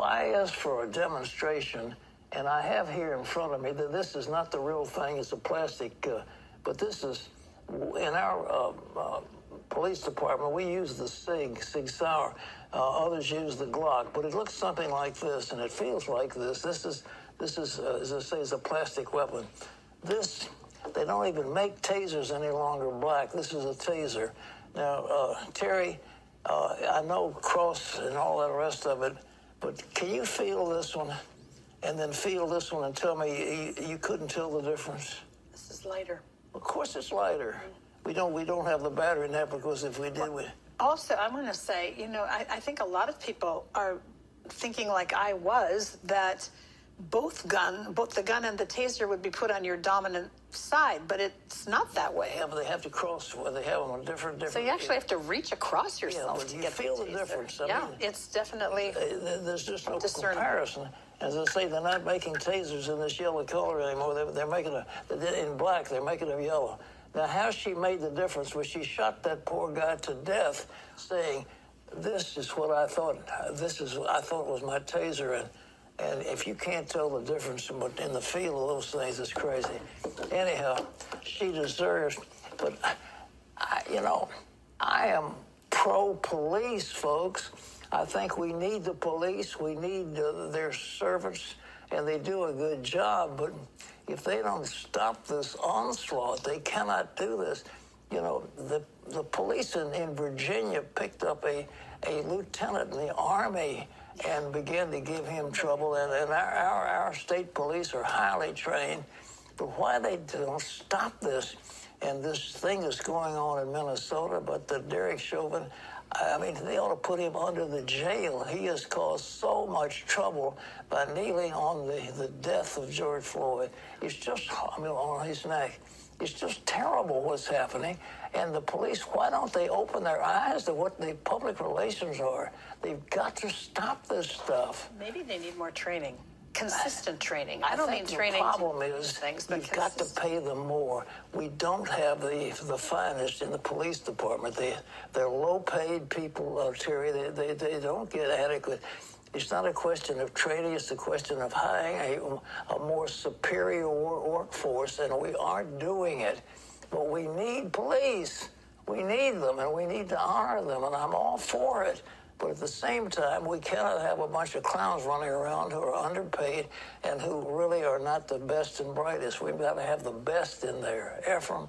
I asked for a demonstration, and I have here in front of me that this is not the real thing. It's a plastic, but this is, in our police department, we use the Sig Sauer. Others use the Glock, but it looks something like this, and it feels like this. This is, as I say, is a plastic weapon. This, they don't even make tasers any longer black. This is a taser. Now, Terry, I know cross and all that rest of it, but can you feel this one and then feel this one and tell me you couldn't tell the difference? This is lighter. Of course it's lighter. We don't have the battery in that, because if we did, we... Also, I'm going to say, you know, I think a lot of people are thinking, like I was, that both the gun and the taser would be put on your dominant side, but it's not that way. Yeah, but they have to cross where they have them on different... So you actually have to reach across yourself to you get feel the difference. I mean, it's definitely there's just no discernible comparison. As I say, they're not making tasers in this yellow color anymore. They're making in black. They're making them yellow. Now, how she made the difference was she shot that poor guy to death, saying, "This is what I thought. This is what I thought was my taser." And if you can't tell the difference in the feel of those things, it's crazy. Anyhow, she deserves. But I am pro-police, folks. I think we need the police. We need their servants, and they do a good job. But if they don't stop this onslaught, they cannot do this. You know, the police in Virginia picked up a lieutenant in the Army and began to give him trouble. And our state police are highly trained. But why they don't stop this? And this thing is going on in Minnesota, but the Derek Chauvin, I mean, they ought to put him under the jail. He has caused so much trouble by kneeling on the death of George Floyd. It's just, on his neck. It's just terrible what's happening. And the police, why don't they open their eyes to what the public relations are? They've got to stop this stuff. Maybe they need more training. Consistent training. I don't mean training. The problem is things, but you've got to pay them more. We don't have the finest in the police department. They're low-paid people, Terry. They don't get adequate. It's not a question of training. It's a question of hiring a more superior workforce, and we aren't doing it. But we need police. We need them, and we need to honor them, and I'm all for it. But at the same time, we cannot have a bunch of clowns running around who are underpaid and who really are not the best and brightest. We've got to have the best in there. Ephraim?